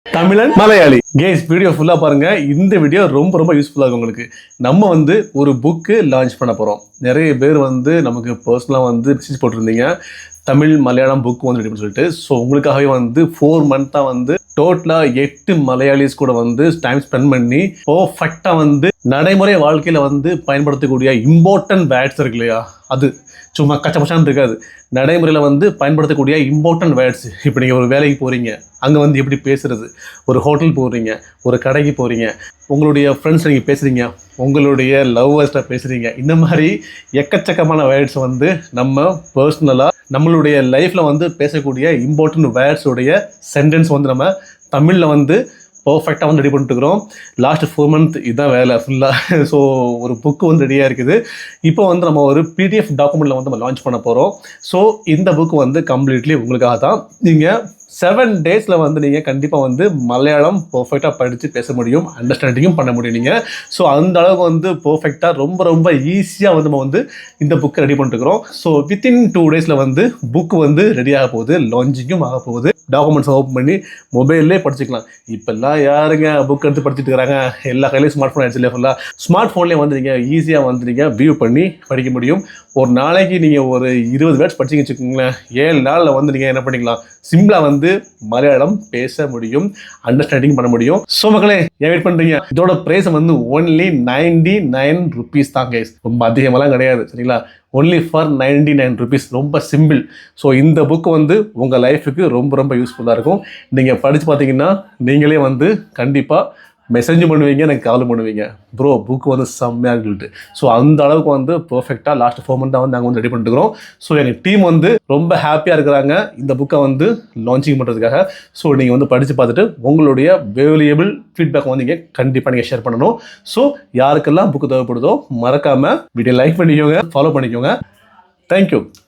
தமிழன் Malayali case video ஃபுல்லா பாருங்க. இந்த வீடியோ ரொம்ப ரொம்ப யூஸ்ஃபுல்லா இருக்கும் உங்களுக்கு. நம்ம வந்து ஒரு புக்கு லான்ச் பண்ண போறோம். நிறைய பேர் வந்து நமக்கு பர்சனலா வந்து மெசேஜ் போட்டிருந்தீங்க, தமிழ் மலையாளம் புக் வந்து ரெடி சொல்லிட்டு. ஸோ உங்களுக்காகவே வந்து 4 மந்த்தா வந்து டோட்டலா 8 மலையாளிஸ் கூட வந்து டைம் ஸ்பெண்ட் பண்ணி பர்ஃபெக்டா வந்து நடைமுறை வாழ்க்கையில வந்து பயன்படுத்தக்கூடிய இம்பார்ட்டன்ட் வேர்ட்ஸ் இருக்கு இல்லையா, அது சும்மா கச்சபச்சான்னு இருக்காது. நடைமுறையில் வந்து பயன்படுத்தக்கூடிய இம்பார்ட்டன்ட் வேர்ட்ஸ். இப்போ நீங்கள் ஒரு வேலைக்கு போகிறீங்க, அங்கே வந்து எப்படி பேசுறது, ஒரு ஹோட்டல் போகிறீங்க, ஒரு கடைக்கு போகிறீங்க, உங்களுடைய ஃப்ரெண்ட்ஸ் நீங்கள் பேசுகிறீங்க, உங்களுடைய லவ்வர்ஸ்ட்டாக பேசுகிறீங்க, இந்த மாதிரி எக்கச்சக்கமான வேர்ட்ஸ் வந்து நம்ம பர்சனலாக நம்மளுடைய லைஃப்பில் வந்து பேசக்கூடிய இம்பார்ட்டன்ட் வேர்ட்ஸுடைய சென்டென்ஸ் வந்து நம்ம தமிழில் வந்து பர்ஃபெக்டாக வந்து ரெடி பண்ணிட்டுருக்கிறோம். லாஸ்ட் 4 மந்த் இதுதான் வேலை ஃபுல்லாக. ஸோ ஒரு புக்கு வந்து ரெடியாக இருக்குது. இப்போ வந்து நம்ம ஒரு பிடிஎஃப் டாக்குமெண்ட்டில் வந்து நம்ம லான்ச் பண்ண போகிறோம். ஸோ இந்த புக்கு வந்து கம்ப்ளீட்லி உங்களுக்காக தான். நீங்கள் 7 டேஸில் வந்து நீங்கள் கண்டிப்பாக வந்து மலையாளம் பர்ஃபெக்டாக படித்து பேச முடியும், அண்டர்ஸ்டாண்டிங்கும் பண்ண முடியும் நீங்கள். ஸோ அந்த அளவுக்கு வந்து பர்ஃபெக்டாக ரொம்ப ரொம்ப ஈஸியாக வந்து நம்ம வந்து இந்த புக்கை ரெடி பண்ணிட்டுருக்கிறோம். ஸோ வித்தின் 2 டேஸில் வந்து புக்கு வந்து ரெடி ஆக போகுது, லான்ச்சிங்கும் ஆக போகுது. டாக்குமெண்ட்ஸ் ஓப்பன் பண்ணி மொபைல்லே படிச்சுக்கலாம். இப்போல்லாம் யாருங்க புக் எடுத்து படிச்சுட்டு இருக்கிறாங்க, எல்லா கையிலையும் ஸ்மார்ட் ஃபோன் ஆயிடுச்சு இல்லையா. ஃபுல்லாக ஸ்மார்ட் ஃபோன்லேயே வந்து நீங்கள் ஈஸியாக வந்து நீங்கள் வியூ பண்ணி படிக்க முடியும். ஒரு நாளைக்கு நீங்கள் ஒரு 20 வேர்ட்ஸ் படிச்சிங்க வச்சுக்கோங்களேன், 7 நாளில் வந்து நீங்கள் என்ன பண்ணிக்கலாம், சிம்பிளாக வந்து மலையாளம் பேச முடியும், அண்டர்ஸ்டாண்டிங் பண்ண முடியும். ஸோ மக்களே, ஏன் வெயிட் பண்ணுறீங்க? இதோட ப்ரைஸ் வந்து only 99 rupees தான் கைஸ், ரொம்ப அதிகமெல்லாம் கிடையாது சரிங்களா. only for 99 rupees, ரொம்ப சிம்பிள். ஸோ இந்த புக்கு வந்து உங்கள் லைஃபுக்கு ரொம்ப ரொம்ப யூஸ்ஃபுல்லாக இருக்கும். நீங்கள் படித்து பார்த்தீங்கன்னா நீங்களே வந்து கண்டிப்பாக மெசேஜ் பண்ணுவீங்க, எனக்கு கால் பண்ணுவீங்க, ப்ரோ புக்கு வந்து செம்மையாக சொல்லிட்டு. ஸோ அந்த அளவுக்கு வந்து பர்ஃபெக்டாக லாஸ்ட் 4 மந்த்தாக வந்து நாங்கள் வந்து ரெடி பண்ணிட்டுருக்கிறோம். ஸோ எங்கள் டீம் வந்து ரொம்ப ஹாப்பியாக இருக்கிறாங்க இந்த புக்கை வந்து லான்ச்சிங் பண்ணுறதுக்காக. ஸோ நீங்கள் வந்து படித்து பார்த்துட்டு உங்களுடைய வேல்யூபிள் ஃபீட்பேக் வந்து நீங்கள் கண்டிப்பாக நீங்கள் ஷேர் பண்ணணும். ஸோ யாருக்கெல்லாம் புக்கு தேவைப்படுதோ மறக்காமல் வீடியோ லைக் பண்ணிக்கோங்க, ஃபாலோ பண்ணிக்கோங்க. தேங்க்யூ.